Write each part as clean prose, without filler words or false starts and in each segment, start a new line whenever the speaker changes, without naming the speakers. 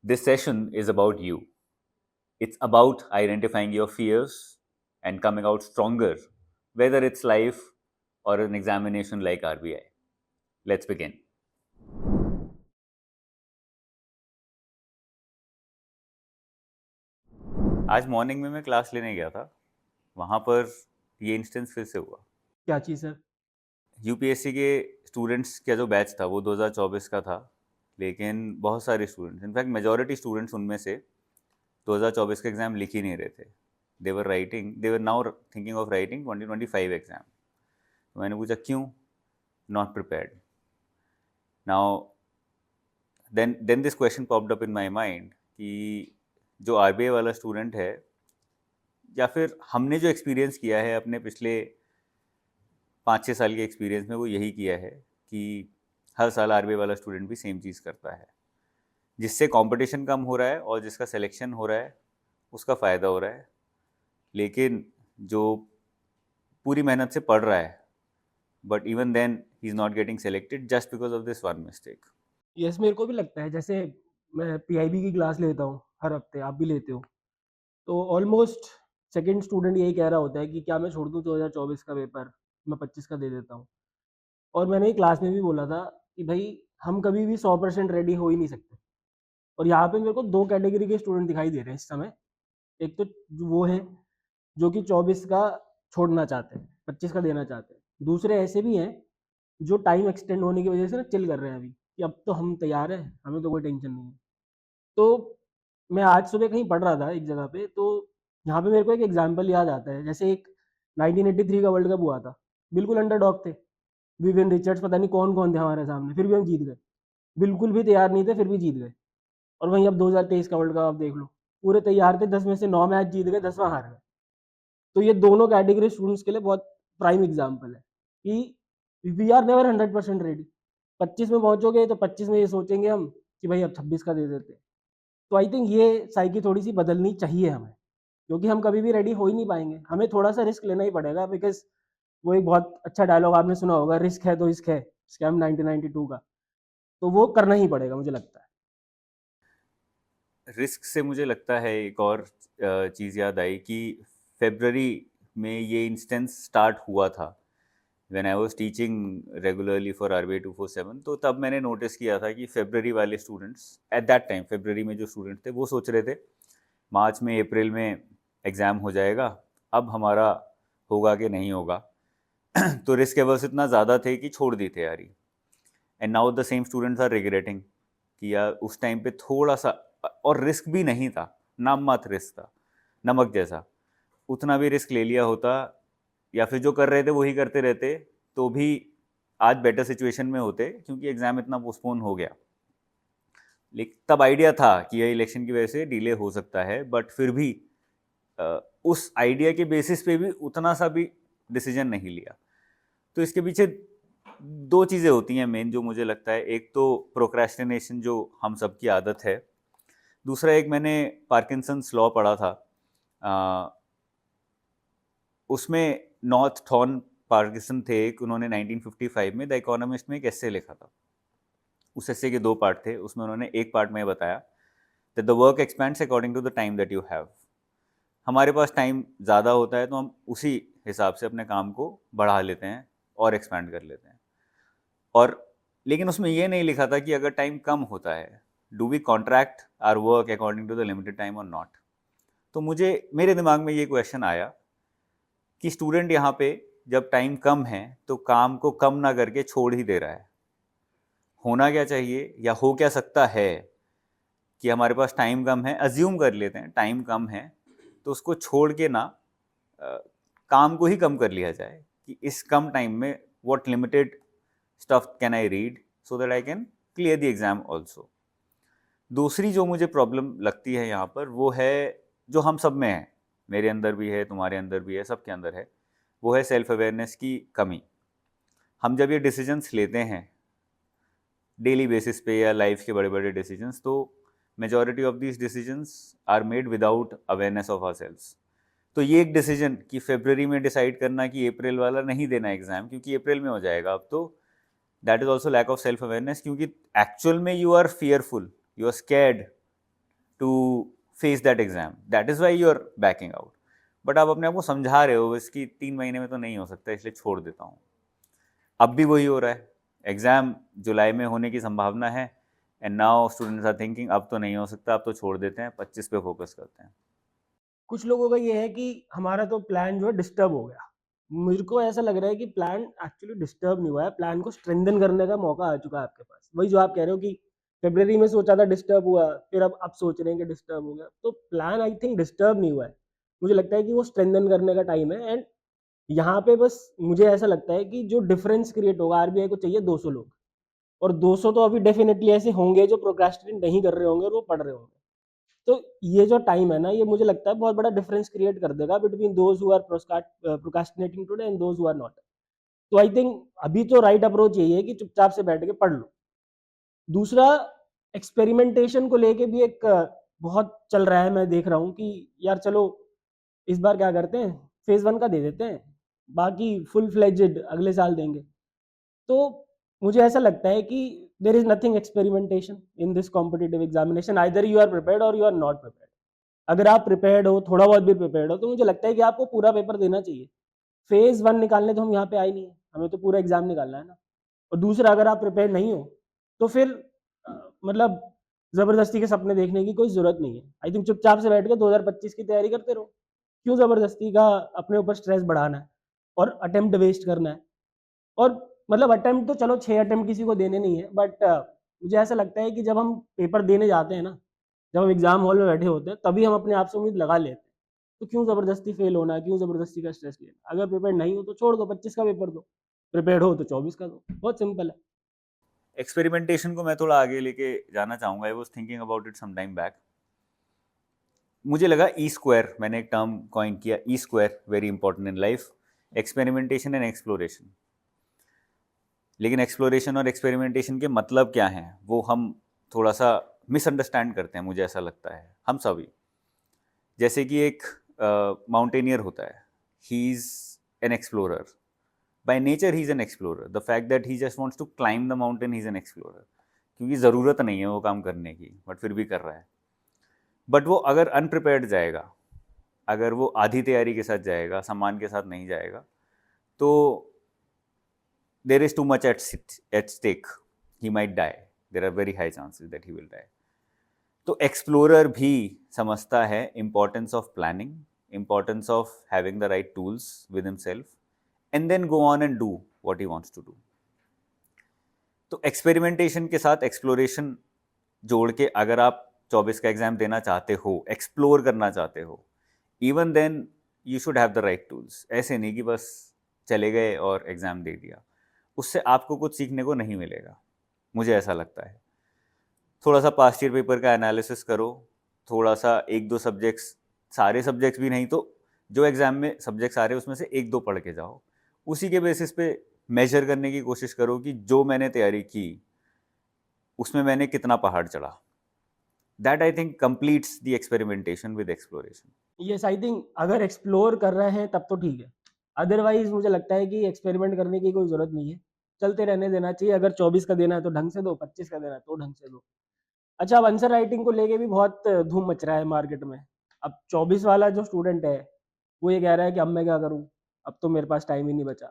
This session is about you. It's about identifying your fears and coming out stronger, whether it's life or an examination like RBI. Let's begin. आज morning में मैं class लेने गया था, वहाँ पर ये इंस्टेंस फिर से हुआ।
क्या चीज़ सर?
यूपीएससी के स्टूडेंट्स का जो बैच था वो 2024 का था, लेकिन बहुत सारे स्टूडेंट्स, इनफैक्ट मेजॉरिटी स्टूडेंट्स उनमें से 2024 का एग्ज़ाम लिख ही नहीं रहे थे। They were now thinking of writing 2025 exam. तो मैंने पूछा क्यों? Not prepared. Now then this question popped up in my mind कि जो आरबीआई वाला स्टूडेंट है, या फिर हमने जो एक्सपीरियंस किया है अपने पिछले 5-6 साल के एक्सपीरियंस में, वो यही किया है कि हर साल आरबीआई वाला स्टूडेंट भी सेम चीज़ करता है, जिससे कंपटीशन कम हो रहा है और जिसका सिलेक्शन हो रहा है उसका फ़ायदा हो रहा है। लेकिन जो पूरी मेहनत से पढ़ रहा है, but even then he is not getting selected just because of this one mistake.
Yes, मेरे को भी लगता है। जैसे मैं पीआईबी की क्लास लेता हूँ हर हफ्ते, आप भी लेते हो, तो ऑलमोस्ट सेकंड स्टूडेंट यही कह रहा होता है कि क्या मैं छोड़ दूँ 2024 का पेपर, मैं 25 का दे देता हूँ। और मैंने ये क्लास में भी बोला था कि भाई हम कभी भी 100% रेडी हो ही नहीं सकते। और यहाँ पे मेरे को 2 कैटेगरी के स्टूडेंट दिखाई दे रहे हैं इस समय। एक तो वो है जो कि 24 का छोड़ना चाहते हैं, 25 का देना चाहते हैं। दूसरे ऐसे भी हैं जो टाइम एक्सटेंड होने की वजह से ना चिल कर रहे हैं अभी, कि अब तो हम तैयार हैं, हमें तो कोई टेंशन नहीं है। तो मैं आज सुबह कहीं पढ़ रहा था एक जगह पे, तो यहाँ पे मेरे को एक एग्जांपल याद आता है। जैसे एक 1983 का वर्ल्ड कप हुआ था, बिल्कुल अंडरडॉग थे, विवियन रिचर्ड्स पता नहीं कौन-कौन थे हमारे सामने, फिर भी हम जीत गए। बिल्कुल भी तैयार नहीं थे, फिर भी जीत गए। और वहीं अब 2023 का वर्ल्ड कप आप देख लो, पूरे तैयार थे, 10 में से 9 मैच जीत गए, 10वां हार गए। तो ये दोनों कैटेगरी स्टूडेंट्स के लिए बहुत प्राइम एग्जांपल है कि वी आर नेवर 100% रेडी। 25 में पहुंचोगे तो 25 में ये सोचेंगे हम कि भाई अब 26 का दे देते हैं। तो आई थिंक ये साइकी थोड़ी सी बदलनी चाहिए हमें, क्योंकि हम कभी भी रेडी हो ही नहीं पाएंगे। हमें थोड़ा सा रिस्क लेना ही पड़ेगा, बिकॉज वो एक बहुत अच्छा डायलॉग आपने सुना होगा, रिस्क है तो इश्क है, स्कैम 1992 का। तो वो करना ही पड़ेगा मुझे लगता है।
रिस्क से मुझे लगता है एक और चीज़ याद आई कि फेब्रवरी में ये इंस्टेंस स्टार्ट हुआ था। When I was teaching regularly for RBI 247, तो तब मैंने नोटिस किया था कि फेब्रवरी वाले students, at that time February में जो स्टूडेंट थे वो सोच रहे थे मार्च में अप्रैल में एग्ज़ाम हो जाएगा, अब हमारा होगा कि नहीं होगा। तो रिस्क एवर्स इतना ज़्यादा थे कि छोड़ दी तैयारी। And now the same students are regretting कि यार उस टाइम पे थोड़ा सा, और रिस्क भी नहीं था, नाम मात्र रिस्क था, नमक जैसा। उतना भी रिस्क ले लिया होता, या फिर जो कर रहे थे वही करते रहते, तो भी आज बेटर सिचुएशन में होते, क्योंकि एग्ज़ाम इतना पोस्टपोन हो गया। लेकिन तब आइडिया था कि यह इलेक्शन की वजह से डिले हो सकता है, बट फिर भी उस आइडिया के बेसिस पे भी उतना सा भी डिसीजन नहीं लिया। तो इसके पीछे दो चीज़ें होती हैं मेन, जो मुझे लगता है। एक तो प्रोक्रेस्टिनेशन, जो हम सबकी आदत है। दूसरा, एक मैंने पार्किंसंस लॉ पढ़ा था, उसमें नॉर्थ थॉर्न पार्किंसन थे एक, उन्होंने 1955 में द इकोनॉमिस्ट में एक एस्से लिखा था। उस एस्से के दो पार्ट थे, उसमें उन्होंने एक पार्ट में बताया that the work expands according to the time that you have. हमारे पास टाइम ज़्यादा होता है तो हम उसी हिसाब से अपने काम को बढ़ा लेते हैं और एक्सपैंड कर लेते हैं। और लेकिन उसमें ये नहीं लिखा था कि अगर टाइम कम होता है, do we contract or work according to the limited time और नॉट। तो मुझे, मेरे दिमाग में ये क्वेश्चन आया कि स्टूडेंट यहाँ पे जब टाइम कम है तो काम को कम ना करके छोड़ ही दे रहा है। होना क्या चाहिए या हो क्या सकता है कि हमारे पास टाइम कम है, अज्यूम कर लेते हैं टाइम कम है, तो उसको छोड़ के ना अ, काम को ही कम कर लिया जाए कि इस कम टाइम में what limited stuff can I read so that I can clear the exam also. दूसरी जो मुझे प्रॉब्लम लगती है यहाँ पर, वो है जो हम सब में है, मेरे अंदर भी है, तुम्हारे अंदर भी है, सबके अंदर है, वो है सेल्फ अवेयरनेस की कमी। हम जब ये डिसीजंस लेते हैं डेली बेसिस पे या लाइफ के बड़े बड़े डिसीजंस, तो majority of these decisions are made without awareness of ourselves. तो ये एक डिसीजन कि फेब्रवरी में डिसाइड करना कि अप्रैल वाला नहीं देना एग्जाम क्योंकि अप्रैल में हो जाएगा अब, तो that is also lack of self awareness, क्योंकि एक्चुअल में you are fearful, you are scared to face that exam, that is why you are backing out. But आप अपने आप को समझा रहे हो इसकी 3 महीने में तो नहीं हो सकता, इसलिए छोड़ देता हूँ। अब भी वही हो रहा है, एग्ज़ाम जुलाई में होने की संभावना है, and now students are thinking अब तो नहीं हो सकता, अब तो छोड़ देते हैं, 25 पे फोकस करते हैं।
कुछ लोगों का ये है कि हमारा तो प्लान जो है डिस्टर्ब हो गया। मेरे को ऐसा लग रहा है कि प्लान एक्चुअली डिस्टर्ब नहीं हुआ है, प्लान को स्ट्रेंथन करने का मौका आ चुका है आपके पास। वही जो आप कह रहे हो कि फ़रवरी में सोचा था डिस्टर्ब हुआ, फिर अब सोच रहे हैं कि डिस्टर्ब हो गया। तो प्लान आई थिंक डिस्टर्ब नहीं हुआ है। मुझे लगता है कि वो स्ट्रेंथन करने का टाइम है एंड यहाँ पे बस मुझे ऐसा लगता है कि जो डिफरेंस क्रिएट होगा, आरबीआई को चाहिए 200 लोग और 200 तो अभी डेफिनिटली ऐसे होंगे जो प्रोक्रेस्टिनेट नहीं कर रहे होंगे और वो पढ़ रहे होंगे। तो ये जो टाइम है ना, ये मुझे लगता है बहुत बड़ा डिफरेंस क्रिएट कर देगा between those who are procrastinating today and those who are not. तो आई थिंक अभी तो राइट अप्रोच यही है कि चुपचाप से बैठ के पढ़ लो। दूसरा, एक्सपेरिमेंटेशन को लेके भी एक बहुत चल रहा है, मैं देख रहा हूँ कि यार चलो इस बार क्या करते हैं, फेज 1 का दे देते हैं, बाकी फुल फ्लेजेड अगले साल देंगे। तो मुझे ऐसा लगता है कि there is nothing experimentation in this competitive examination, either you are prepared or you are not prepared. अगर आप प्रिपेयर्ड हो, थोड़ा बहुत भी प्रिपेयर्ड हो, तो मुझे लगता है कि आपको पूरा पेपर देना चाहिए। फेज 1 निकालने तो हम यहाँ पे आए नहीं है, हमें तो पूरा एग्जाम निकालना है ना। और दूसरा, अगर आप प्रिपेयर नहीं हो तो फिर मतलब जबरदस्ती के सपने देखने की कोई जरूरत नहीं है। आई थिंक चुपचाप से बैठ के 2025 की तैयारी करते रहो। क्यों जबरदस्ती का अपने ऊपर स्ट्रेस बढ़ाना है और अटेम्प्ट वेस्ट करना है। और मतलब अटेम्प्ट तो चलो 6 अटेम्प्ट किसी को देने नहीं है, बट मुझे ऐसा लगता है कि जब हम पेपर देने जाते हैं ना, जब हम एग्जाम हॉल में बैठे होते हैं, तभी हम अपने आप से उम्मीद लगा लेते हैं। तो क्यों ज़बरदस्ती फेल होना है, क्यों ज़बरदस्ती का स्ट्रेस लेना। अगर प्रिपेयर नहीं हो तो छोड़ दो, 25 का पेपर दो। प्रिपेयर्ड हो तो 24 का दो, बहुत सिंपल है।
एक्सपेरिमेंटेशन को मैं थोड़ा आगे लेके जाना चाहूँगा। I was thinking about it some time back. मुझे लगा ई स्क्वायर, मैंने एक टर्म कॉइन किया, E square very important in life, experimentation and exploration. लेकिन एक्सप्लोरेशन और एक्सपेरिमेंटेशन के मतलब क्या हैं वो हम थोड़ा सा मिसअंडरस्टैंड करते हैं, मुझे ऐसा लगता है हम सभी। जैसे कि एक माउंटेनियर होता है, he is an explorer, by nature he is an explorer. The fact that he just wants to climb the mountain, he is an explorer, क्योंकि ज़रूरत नहीं है वो काम करने की, बट फिर भी कर रहा है। बट वो अगर अनप्रिपेयर्ड जाएगा, अगर वो आधी तैयारी के साथ जाएगा, सामान के साथ नहीं जाएगा, तो there is too much at stake, he might die, there are very high chances that he will die। तो एक्सप्लोरर भी समझता है importance of planning, importance of having the right tools with himself, and then go on and do what he wants to do. तो experimentation के साथ exploration जोड़ के अगर आप 24 का एग्जाम देना चाहते हो, एक्सप्लोर करना चाहते हो, even then you should have the right tools. ऐसे नहीं कि बस चले गए और एग्ज़ाम दे दिया, उससे आपको कुछ सीखने को नहीं मिलेगा, मुझे ऐसा लगता है। थोड़ा सा पास्ट ईयर पेपर का एनालिसिस करो, थोड़ा सा एक दो सब्जेक्ट्स, सारे सब्जेक्ट्स भी नहीं तो जो एग्ज़ाम में सब्जेक्ट्स आ रहे हैं उसमें से एक दो पढ़ के जाओ, उसी के बेसिस पे मेजर करने की कोशिश करो कि जो मैंने तैयारी की उसमें मैंने कितना पहाड़ चढ़ा। That I think completes the experimentation with exploration.
Yes, I think अगर एक्सप्लोर कर रहे हैं तब तो ठीक है। अदरवाइज मुझे लगता है कि एक्सपेरिमेंट करने की कोई ज़रूरत नहीं है। चलते रहने देना चाहिए। अगर 24 का देना है तो ढंग से दो, 25 का देना है तो ढंग से दो। अच्छा, अब आंसर राइटिंग को लेके भी बहुत धूम मच रहा है मार्केट में। अब 24 वाला जो स्टूडेंट है, वो ये कह रहा है कि अब मैं क्या करूँ? अब तो मेरे पास टाइम ही नहीं बचा।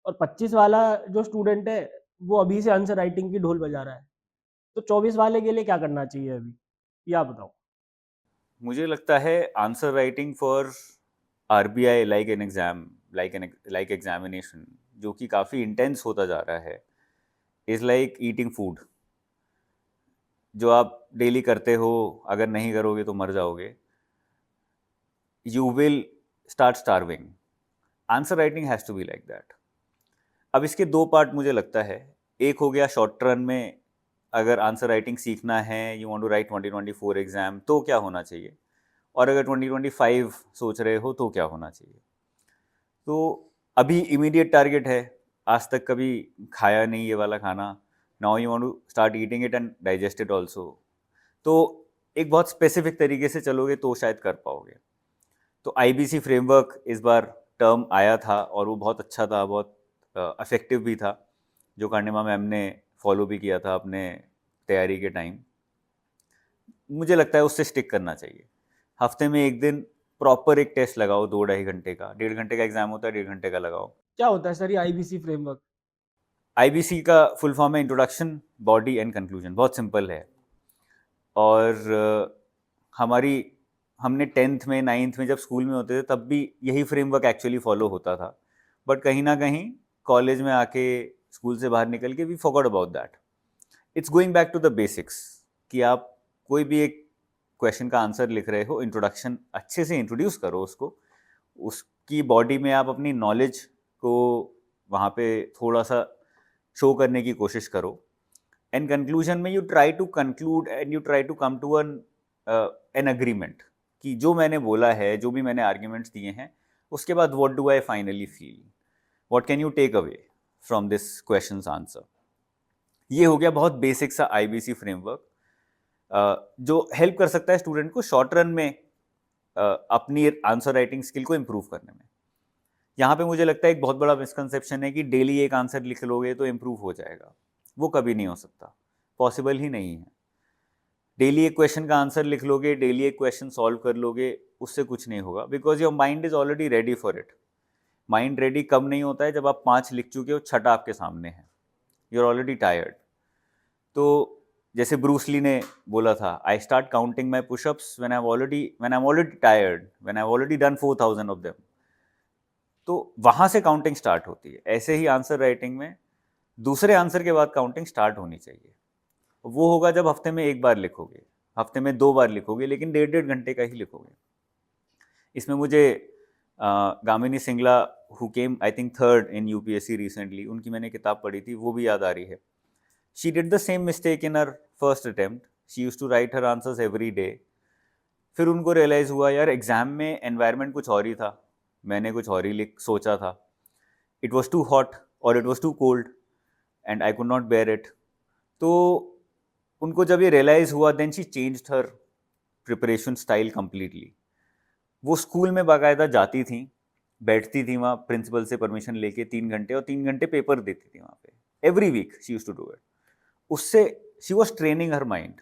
और 25 वाला जो स्टूडेंट है, वो अभी से आंसर राइटिंग की ढोल बजा रहा है। तो 24 वाले के लिए क्या करना चाहिए अभी? ये आप बताओ।
मुझे लगता है answer writing for RBI like an exam, like examination, जो कि काफ़ी इंटेंस होता जा रहा है, इज़ लाइक ईटिंग फूड। जो आप डेली करते हो, अगर नहीं करोगे तो मर जाओगे, you will start starving. Answer writing has to be like that. अब इसके दो पार्ट मुझे लगता है। एक हो गया शॉर्ट रन में, अगर आंसर राइटिंग सीखना है, you want to write 2024 exam, तो क्या होना चाहिए, और अगर 2025 सोच रहे हो तो क्या होना चाहिए। तो अभी इमीडिएट टारगेट है, आज तक कभी खाया नहीं ये वाला खाना, now you want to start eating it and digest it also. तो एक बहुत स्पेसिफिक तरीके से चलोगे तो शायद कर पाओगे। तो आईबीसी फ्रेमवर्क इस बार टर्म आया था और वो बहुत अच्छा था, बहुत इफेक्टिव भी था, जो कर्णिमा मैम ने फॉलो भी किया था अपने तैयारी के टाइम। मुझे लगता है उससे स्टिक करना चाहिए। हफ्ते में एक दिन प्रॉपर एक टेस्ट लगाओ, 2-2.5 घंटे का, 1.5 घंटे का एग्जाम होता है, 1.5 घंटे का लगाओ।
क्या होता है सर ये आईबीसी फ्रेमवर्क?
आईबीसी का फुल फॉर्म है इंट्रोडक्शन, बॉडी एंड कंक्लूजन। बहुत सिंपल है। और हमारी हमने 10th में 9th में जब स्कूल में होते थे तब भी यही फ्रेमवर्क एक्चुअली फॉलो होता था, बट कहीं ना कहीं कॉलेज में आके, स्कूल से बाहर निकल के we forgot about that. It's going back to the basics कि आप कोई भी एक क्वेश्चन का आंसर लिख रहे हो, इंट्रोडक्शन अच्छे से इंट्रोड्यूस करो उसको, उसकी बॉडी में आप अपनी नॉलेज को वहाँ पे थोड़ा सा शो करने की कोशिश करो, एंड कंक्लूजन में you try to conclude and you try to come to an agreement कि जो मैंने बोला है, जो भी मैंने आर्ग्यूमेंट्स दिए हैं, उसके बाद what do I finally feel, what can you take away from this question answer. ये हो गया बहुत बेसिक सा आईबीसी फ्रेमवर्क, जो हेल्प कर सकता है स्टूडेंट को शॉर्ट रन में अपनी आंसर राइटिंग स्किल को इम्प्रूव करने में। यहाँ पे मुझे लगता है एक बहुत बड़ा मिसकंसेप्शन है कि डेली एक आंसर लिख लोगे तो इम्प्रूव हो जाएगा। वो कभी नहीं हो सकता, पॉसिबल ही नहीं है। डेली एक क्वेश्चन का आंसर लिख लोगे, डेली एक क्वेश्चन सॉल्व कर लोगे, उससे कुछ नहीं होगा, because your mind is already ready for it. Mind ready कब नहीं होता है? जब आप 5 लिख चुके हो, छठा आपके सामने है, यू आर ऑलरेडी टायर्ड। तो जैसे ब्रूस ली ने बोला था, I start counting my pushups when I am already tired, when I already done 4000 of them. तो वहां से काउंटिंग स्टार्ट होती है। ऐसे ही आंसर राइटिंग में दूसरे आंसर के बाद काउंटिंग स्टार्ट होनी चाहिए। वो होगा जब हफ्ते में एक बार लिखोगे, हफ्ते में 2 बार लिखोगे, लेकिन 1.5-1.5 घंटे का ही लिखोगे। इसमें मुझे Gamini Singla, who came I think third in UPSC recently, उनकी मैंने किताब पढ़ी थी, वो भी याद आ रही है। She did the same mistake in her first attempt. She use to write her answers every day. फिर उनको रियलाइज़ हुआ यार एग्जाम में एनवायरनमेंट कुछ और ही था, मैंने कुछ और ही लिख सोचा था। इट वॉज टू हॉट और it was too cold and I could not bear it. तो उनको जब ये रियलाइज़ हुआ, then she changed her preparation style completely. वो स्कूल में बाकायदा जाती थी, बैठती थी वहाँ प्रिंसिपल से परमिशन लेके 3 घंटे, और 3 घंटे पेपर देती थी वहाँ पे। Every week she use to do it. उससे she was training her mind.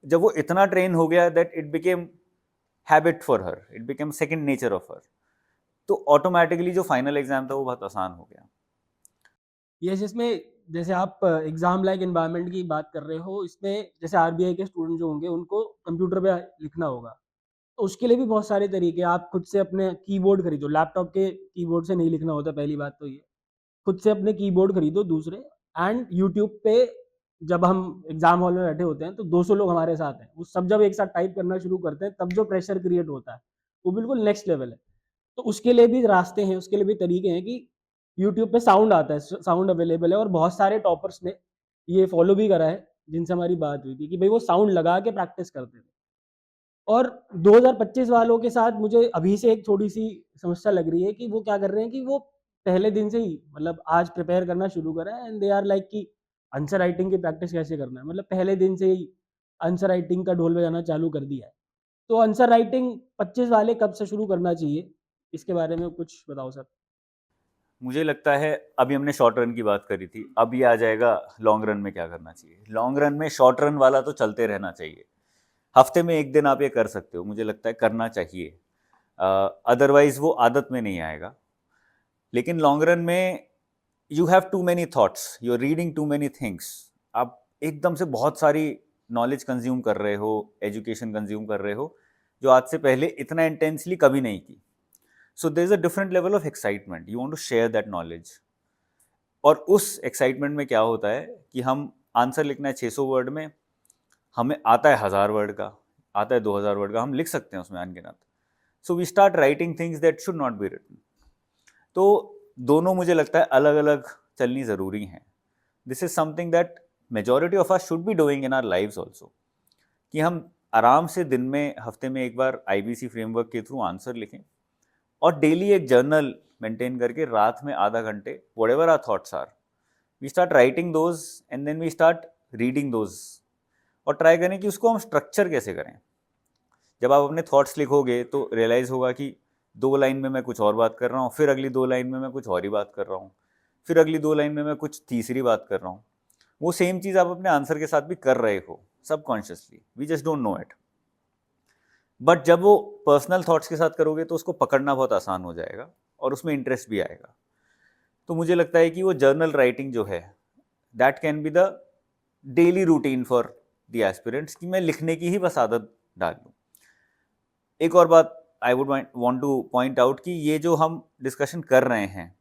जब वो इतना ट्रेन हो गया that it became habit for her, it became second nature of her, तो ऑटोमेटिकली जो फाइनल एग्जाम था वो बहुत आसान हो गया।
ये जिसमें जैसे आप एग्जाम लाइक एनवायरनमेंट की बात कर रहे हो, इसमें जैसे आरबीआई के स्टूडेंट जो होंगे उनको कंप्यूटर पे लिखना होगा, तो उसके लिए भी बहुत सारे तरीके। आप खुद से अपने कीबोर्ड खरीदो, लैपटॉप के कीबोर्ड से नहीं लिखना होता, पहली बात तो ये। खुद से अपने कीबोर्ड खरीदो दूसरे, एंड यूट्यूब पे जब हम एग्जाम हॉल में बैठे होते हैं तो 200 लोग हमारे साथ हैं, वो सब जब एक साथ टाइप करना शुरू करते हैं तब जो प्रेशर क्रिएट होता है वो बिल्कुल नेक्स्ट लेवल है। तो उसके लिए भी रास्ते हैं, उसके लिए भी तरीके हैं कि यूट्यूब पे साउंड आता है, साउंड अवेलेबल है, और बहुत सारे टॉपर्स ने ये फॉलो भी करा है जिनसे हमारी बात हुई थी कि भाई वो साउंड लगा के प्रैक्टिस करते थे। और 2025 वालों के साथ मुझे अभी से एक थोड़ी-सी समस्या लग रही है कि वो क्या कर रहे हैं कि वो पहले दिन से ही मतलब आज प्रिपेयर करना शुरू करा है, एंड दे आर लाइक कि आंसर राइटिंग की प्रैक्टिस कैसे करना है, मतलब पहले दिन से ही आंसर राइटिंग का ढोल बजाना चालू कर दिया है। तो आंसर राइटिंग 25 वाले कब से शुरू करना चाहिए? इसके बारे में कुछ बताओ सर।
मुझे लगता है अभी हमने शॉर्ट रन की बात करी थी, अब ये आ जाएगा लॉन्ग रन में क्या करना चाहिए। लॉन्ग रन में शॉर्ट रन वाला तो चलते रहना चाहिए। हफ्ते में एक दिन आप ये कर सकते हो, मुझे लगता है करना चाहिए, अदरवाइज वो आदत में नहीं आएगा। लेकिन लॉन्ग रन में you have too many thoughts, you are reading too many things. आप एकदम से बहुत सारी नॉलेज कंज्यूम कर रहे हो, एजुकेशन कंज्यूम कर रहे हो, जो आज से पहले इतना इंटेंसली कभी नहीं की। So there is a different level of excitement, you want to share that knowledge. और उस एक्साइटमेंट में क्या होता है कि हम आंसर लिखना है 600 वर्ड में, हमें आता है 1000 वर्ड का, आता है 2000 वर्ड का, हम लिख सकते हैं उसमें अनगिनत। So we start writing things that should not be written. तो दोनों मुझे लगता है अलग अलग चलनी ज़रूरी हैं। This is something that majority of us should be doing in our lives also, कि हम आराम से दिन में, हफ्ते में एक बार आईबीसी फ्रेमवर्क के थ्रू आंसर लिखें, और डेली एक जर्नल मेंटेन करके रात में आधा घंटे, whatever our thoughts are, we start writing those and then we start reading those. और ट्राई करें कि उसको हम स्ट्रक्चर कैसे करें। जब आप अपने थॉट्स लिखोगे तो रियलाइज़ होगा कि 2 लाइन में मैं कुछ और बात कर रहा हूँ, फिर अगली 2 लाइन में मैं कुछ और ही बात कर रहा हूँ, फिर अगली 2 लाइन में मैं कुछ तीसरी बात कर रहा हूँ। वो सेम चीज़ आप अपने आंसर के साथ भी कर रहे हो, subconsciously, we just don't know it. But जब वो पर्सनल थॉट्स के साथ करोगे तो उसको पकड़ना बहुत आसान हो जाएगा और उसमें इंटरेस्ट भी आएगा। तो मुझे लगता है कि वो जर्नल राइटिंग जो है, that can be the daily routine for the aspirants, कि मैं लिखने की ही बस आदत डाल लूँ। एक और बात I would want two point out कि ये जो हम डिस्कशन कर रहे हैं,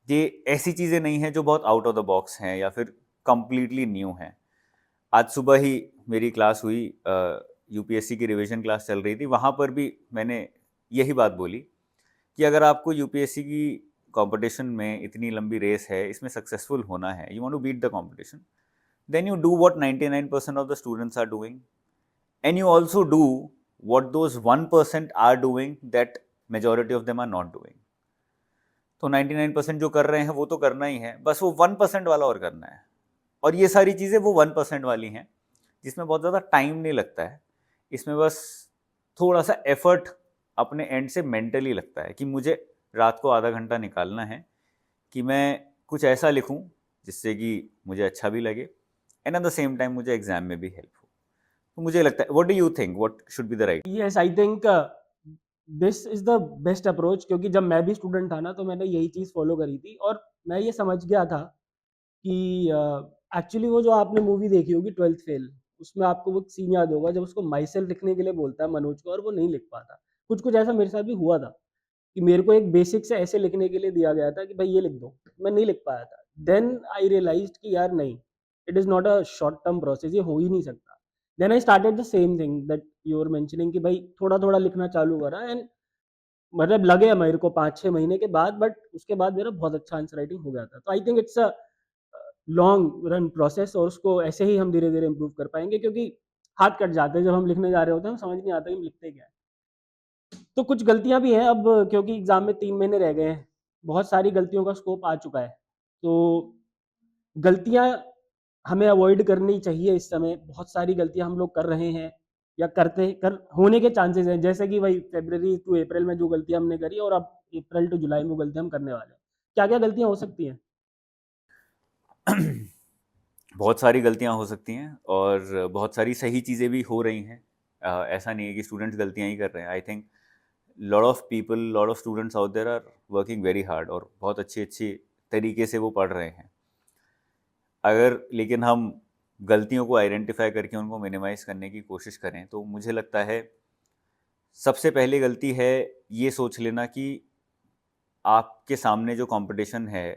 ये ऐसी चीज़ें नहीं हैं जो बहुत आउट ऑफ द बॉक्स हैं या फिर कंप्लीटली न्यू हैं। आज सुबह ही मेरी क्लास हुई, यूपीएससी की रिवीजन क्लास चल रही थी, वहाँ पर भी मैंने यही बात बोली कि अगर आपको यूपीएससी की कंपटीशन में इतनी लंबी रेस है, इसमें सक्सेसफुल होना है, you want to beat the competition, then you do what 99% of the students are doing, and you also do what those 1% are doing that majority of them are not doing. तो 99% जो कर रहे हैं वो तो करना ही है, बस वो 1% वाला और करना है। और ये सारी चीज़ें वो 1% वाली हैं जिसमें बहुत ज़्यादा टाइम नहीं लगता है, इसमें बस थोड़ा सा एफर्ट अपने एंड से मेंटली लगता है कि मुझे रात को आधा घंटा निकालना है कि मैं कुछ ऐसा लिखूं जिससे कि मुझे अच्छा भी लगे and at the same time मुझे एग्जाम में भी हेल्प हो। तो मुझे लगता है, what do you think, what should be the right?
Yes, I think this is the best approach, क्योंकि जब मैं भी स्टूडेंट था ना तो मैंने यही चीज़ फॉलो करी थी और मैं ये समझ गया था कि एक्चुअली वो जो आपने मूवी देखी होगी 12th फेल, उसमें आपको वो सीन याद होगा जब उसको माई सेल्फ लिखने के लिए बोलता है मनोज को और वो नहीं लिख पाता। कुछ कुछ ऐसा मेरे साथ भी हुआ था कि मेरे को एक बेसिक से ऐसे लिखने के लिए दिया गया था कि भाई ये लिख दो, मैं नहीं लिख पाया था। देन आई रियलाइज्ड कि यार नहीं, it is not a short term process, ये हो ही नहीं सकता। Then I started the same thing that you are mentioning कि भाई थोड़ा थोड़ा लिखना चालू करा, एंड मतलब लगे मेरे को 5-6 महीने के बाद, बट उसके बाद मेरा बहुत अच्छा आंसर राइटिंग हो गया था। तो I think it's a long run process और उसको ऐसे ही हम धीरे-धीरे इम्प्रूव कर पाएँगे, क्योंकि हाथ कट जाते हैं जब हम लिखने जा रहे होते हैं, हमें समझ नहीं आता कि हम लिखते क्या है। तो कुछ गलतियाँ भी हैं अब, क्योंकि एग्ज़ाम में 3 महीने रह गए हैं, बहुत सारी गलतियों का स्कोप आ चुका है। तो गलतियाँ हमें अवॉइड करनी चाहिए इस समय, बहुत सारी गलतियाँ हम लोग कर रहे हैं या करते कर होने के चांसेस हैं, जैसे कि वही फ़रवरी टू अप्रैल में जो गलतियाँ हमने करी और अब अप्रैल टू जुलाई में वो गलतियाँ हम करने वाले हैं। क्या-क्या गलतियाँ हो सकती हैं?
बहुत सारी गलतियां हो सकती हैं और बहुत सारी सही चीज़ें भी हो रही हैं। ऐसा नहीं है कि स्टूडेंट्स गलतियां ही कर रहे हैं। I think lot of people, lot of students out there are working very hard और बहुत अच्छी अच्छी तरीके से वो पढ़ रहे हैं। अगर लेकिन हम गलतियों को आइडेंटिफाई करके उनको मिनिमाइज़ करने की कोशिश करें तो मुझे लगता है सबसे पहली गलती है ये सोच लेना कि आपके सामने जो कंपटीशन है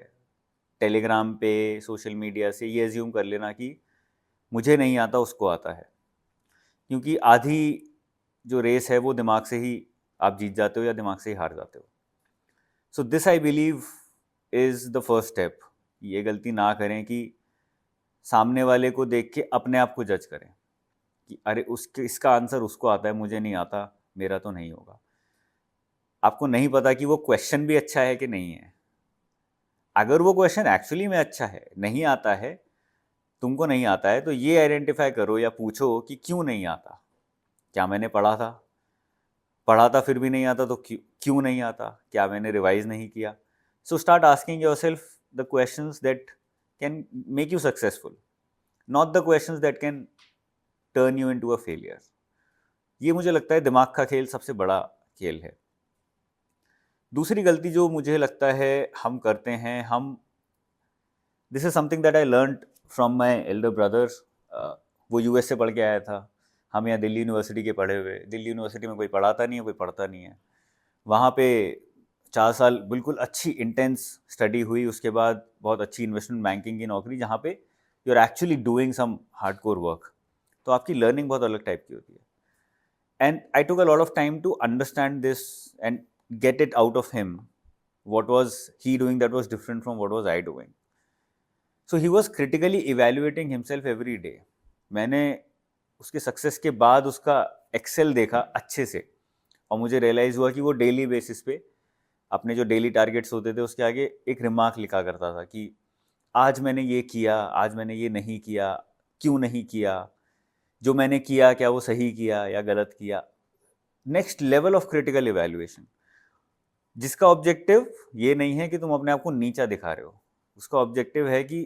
टेलीग्राम पे, सोशल मीडिया से, ये एज्यूम कर लेना कि मुझे नहीं आता उसको आता है, क्योंकि आधी जो रेस है वो दिमाग से ही आप जीत जाते हो या दिमाग से ही हार जाते हो। So this I believe is the first step. ये गलती ना करें कि सामने वाले को देख के अपने आप को जज करें कि अरे उसके इसका आंसर उसको आता है, मुझे नहीं आता, मेरा तो नहीं होगा। आपको नहीं पता कि वो क्वेश्चन भी अच्छा है कि नहीं है। अगर वो क्वेश्चन एक्चुअली में अच्छा है, नहीं आता है, तुमको नहीं आता है, तो ये आइडेंटिफाई करो या पूछो कि क्यों नहीं आता। क्या मैंने पढ़ा था फिर भी नहीं आता, तो क्यों क्यों नहीं आता? क्या मैंने रिवाइज नहीं किया? So start asking yourself the questions that can make you successful, not the questions that can turn you into a failure. ये मुझे लगता है दिमाग का खेल सबसे बड़ा खेल है। दूसरी गलती जो मुझे लगता है हम करते हैं, हम this is something that I learn from my elder brother. वो यूएस से पढ़ के आया था, हम यहाँ दिल्ली यूनिवर्सिटी के पढ़े हुए। दिल्ली यूनिवर्सिटी में कोई पढ़ाता नहीं है, कोई पढ़ता नहीं है। वहाँ पे 4 साल बिल्कुल अच्छी इंटेंस स्टडी हुई, उसके बाद बहुत अच्छी इन्वेस्टमेंट बैंकिंग की नौकरी, जहाँ पे you are actually doing some hardcore work. तो आपकी लर्निंग बहुत अलग टाइप की होती है। And I took a lot of time to understand this and get it out of him, what was he doing that was different from what was I doing. So he was critically evaluating himself every day. मैंने उसके success के बाद उसका Excel देखा अच्छे से और मुझे रियलाइज़ हुआ कि वो डेली बेसिस पे अपने जो डेली टारगेट्स होते थे उसके आगे एक रिमार्क लिखा करता था कि आज मैंने ये किया, आज मैंने ये नहीं किया, क्यों नहीं किया, जो मैंने किया क्या वो सही किया या गलत किया। Next level of critical evaluation, जिसका ऑब्जेक्टिव ये नहीं है कि तुम अपने आप को नीचा दिखा रहे हो, उसका ऑब्जेक्टिव है कि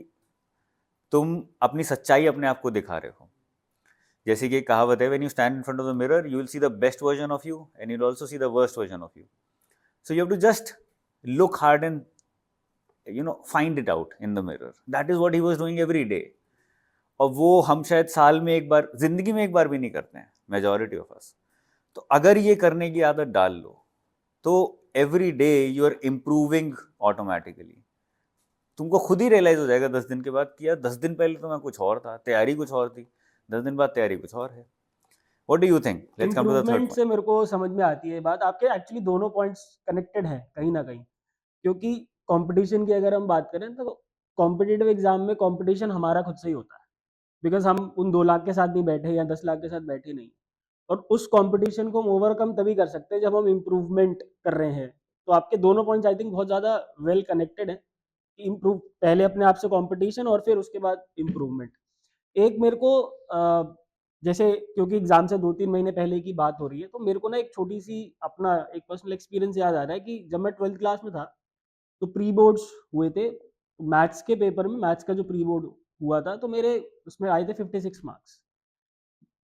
तुम अपनी सच्चाई अपने आप को दिखा रहे हो। जैसे कि एक कहावत है, when you stand in front of the mirror you will see the best version of you and you will also see the worst version of you. So you have to just look hard and find it out in the mirror. That is what he was doing every day. और वो हम शायद साल में एक बार, जिंदगी में एक बार भी नहीं करते हैं मेजॉरिटी ऑफ अस. तो अगर ये करने की आदत डाल लो तो every day you are improving automatically. तुमको खुद ही रियलाइज हो जाएगा 10 दिन के बाद कि यार 10 दिन पहले तो मैं कुछ और था, तैयारी कुछ और थी, 10 दिन बाद तैयारी कुछ और है. What do you think? Let's come to the third
improvement
point.
से मेरे को समझ में आती है बात, आपके एक्चुअली दोनों पॉइंट्स कनेक्टेड हैं कहीं ना कहीं. क्योंकि कंपटीशन की अगर हम बात करें तो कॉम्पिटिटिव एग्जाम में कंपटीशन हमारा खुद से ही होता है. बिकॉज हम उन 2 लाख के साथ नहीं बैठे या 10 लाख के साथ बैठे नहीं. और उस कंपटीशन को हम ओवरकम तभी कर सकते हैं जब हम इम्प्रूवमेंट कर रहे हैं. तो आपके दोनों पॉइंट्स आई थिंक बहुत ज़्यादा वेल कनेक्टेड है. इम्प्रूव पहले अपने आप से कंपटीशन और फिर उसके बाद इम्प्रूवमेंट. एक मेरे को जैसे क्योंकि एग्जाम से 2-3 महीने पहले की बात हो रही है तो मेरे को ना एक छोटी सी अपना एक पर्सनल एक्सपीरियंस याद आ रहा है कि जब मैं 12th क्लास में था तो प्री बोर्ड्स हुए थे. मैथ्स के पेपर में, मैथ्स का जो प्री बोर्ड हुआ था तो मेरे उसमें आए थे 56 मार्क्स.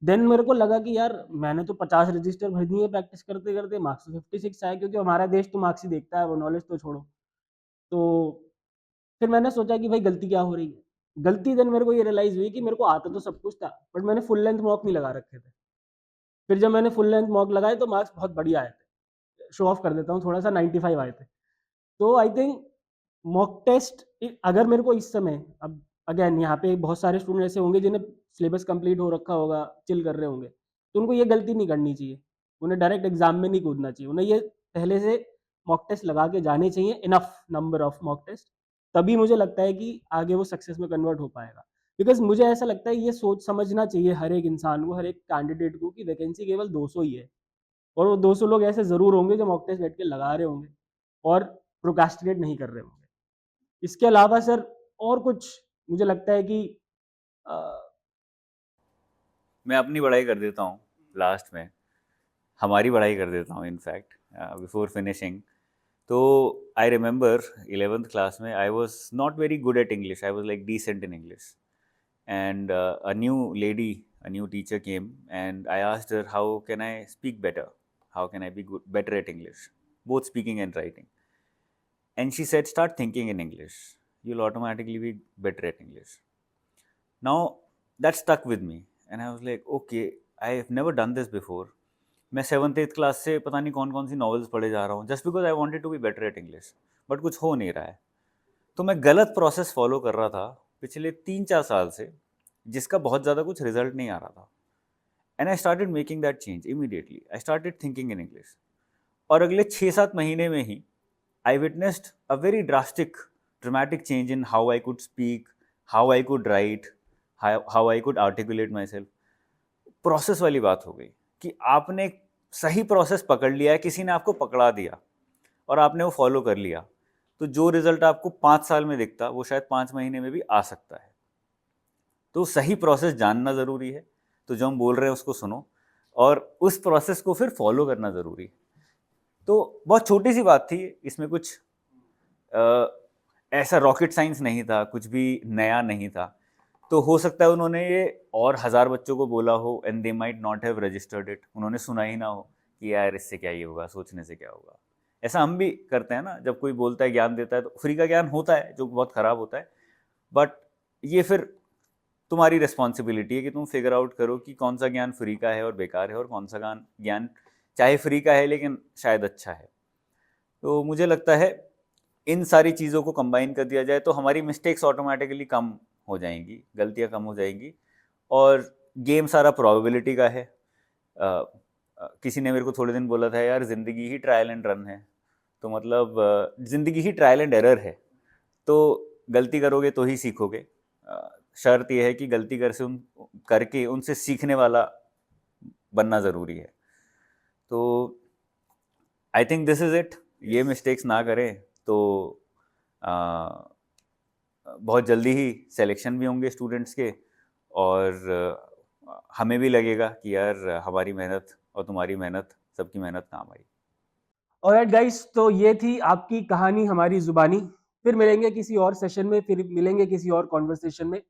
देन मेरे को लगा कि यार मैंने तो 50 रजिस्टर भर दिए प्रैक्टिस करते करते, मार्क्स तो 56 आए. क्योंकि हमारा देश तो मार्क्स ही देखता है, वो नॉलेज तो छोड़ो. तो फिर मैंने सोचा कि भाई गलती क्या हो रही है. गलती देन मेरे को ये रियलाइज हुई कि मेरे को आता तो सब कुछ था बट मैंने फुल लेंथ मॉक नहीं लगा रखे थे. फिर जब मैंने फुल लेंथ मॉक लगाए तो मार्क्स बहुत बढ़िया आए थे. शो ऑफ कर देता हूँ थोड़ा सा, 95 आए थे. तो आई थिंक मॉक टेस्ट अगर मेरे को इस समय, अब अगेन यहाँ पे बहुत सारे स्टूडेंट ऐसे होंगे जिन्हें सिलेबस कंप्लीट हो रखा होगा, चिल कर रहे होंगे, तो उनको ये गलती नहीं करनी चाहिए. उन्हें डायरेक्ट एग्जाम में नहीं कूदना चाहिए. उन्हें ये पहले से मॉक टेस्ट लगा के जाने चाहिए, enough number of mock test. तभी मुझे लगता है कि आगे वो सक्सेस में कन्वर्ट हो पाएगा. बिकॉज मुझे ऐसा लगता है ये सोच समझना चाहिए हर एक इंसान को, हर एक कैंडिडेट को, कि वैकेंसी केवल 200 ही है. और वो 200 लोग ऐसे ज़रूर होंगे जो मॉक टेस्ट बैठ के लगा रहे होंगे और प्रोक्रास्टिनेट नहीं कर रहे होंगे. इसके अलावा सर और कुछ मुझे लगता है कि
मैं अपनी पढ़ाई कर देता हूँ लास्ट में, हमारी पढ़ाई कर देता हूँ इनफैक्ट बिफोर फिनिशिंग. तो आई रिमेंबर 11th क्लास में I was not very good at English. I was like decent in English and a new lady, a new teacher came and I asked her, how can I speak better, how can I be better at English, both speaking and writing. And she said, start thinking in English, you'll automatically be better at English. Now that stuck with me and I was like, okay, I have never done this before. मैं 7th-8th class से पता नहीं कौन कौन सी novels पढ़े जा रहा हूँ just because I wanted to be better at English, but कुछ हो नहीं रहा है. तो मैं गलत प्रोसेस फॉलो कर रहा था पिछले 3-4 साल से, जिसका बहुत ज़्यादा कुछ रिजल्ट नहीं आ रहा था. And I started making that change immediately. I started thinking in English. और अगले 6-7 महीने में ही I witnessed a very drastic dramatic change in how I could speak, how I could write, how I could articulate myself. Process वाली बात हो गई कि आपने सही प्रोसेस पकड़ लिया है, किसी ने आपको पकड़ा दिया और आपने वो फॉलो कर लिया, तो जो रिजल्ट आपको 5 साल में दिखता वो शायद 5 महीने में भी आ सकता है. तो सही प्रोसेस जानना ज़रूरी है. तो जो हम बोल रहे हैं उसको सुनो और उस प्रोसेस को फिर फॉलो करना ज़रूरी है. तो बहुत छोटी सी बात थी, इसमें कुछ ऐसा रॉकेट साइंस नहीं था, कुछ भी नया नहीं था. तो हो सकता है उन्होंने ये और 1000 बच्चों को बोला हो and they might not have registered it. उन्होंने सुना ही ना हो कि यार इससे क्या ये होगा, सोचने से क्या होगा. ऐसा हम भी करते हैं ना, जब कोई बोलता है, ज्ञान देता है, तो फ्री का ज्ञान होता है जो बहुत ख़राब होता है. बट ये फिर तुम्हारी रिस्पॉन्सिबिलिटी है कि तुम फिगर आउट करो कि कौन सा ज्ञान फ्री का है और बेकार है और कौन सा ज्ञान चाहे फ्री का है लेकिन शायद अच्छा है. तो मुझे लगता है इन सारी चीज़ों को कंबाइन कर दिया जाए तो हमारी मिस्टेक्स ऑटोमेटिकली कम हो जाएंगी, गलतियाँ कम हो जाएंगी. और गेम सारा प्रोबेबिलिटी का है. किसी ने मेरे को थोड़े दिन बोला था, यार ज़िंदगी ही ट्रायल एंड रन है. तो मतलब ज़िंदगी ही ट्रायल एंड एरर है. तो गलती करोगे तो ही सीखोगे. शर्त यह है कि गलती करके उनसे सीखने वाला बनना ज़रूरी है. तो I think this is it. ये मिस्टेक्स ना करें तो बहुत जल्दी ही सिलेक्शन भी होंगे स्टूडेंट्स के और हमें भी लगेगा कि यार हमारी मेहनत और तुम्हारी मेहनत, सबकी मेहनत काम आई.
ऑलराइट गाइस, तो ये थी आपकी कहानी हमारी जुबानी. फिर मिलेंगे किसी और सेशन में, फिर मिलेंगे किसी और कॉन्वर्सेशन में.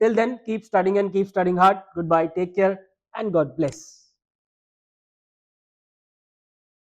Till then keep studying and keep studying hard. Goodbye, take care. And God bless.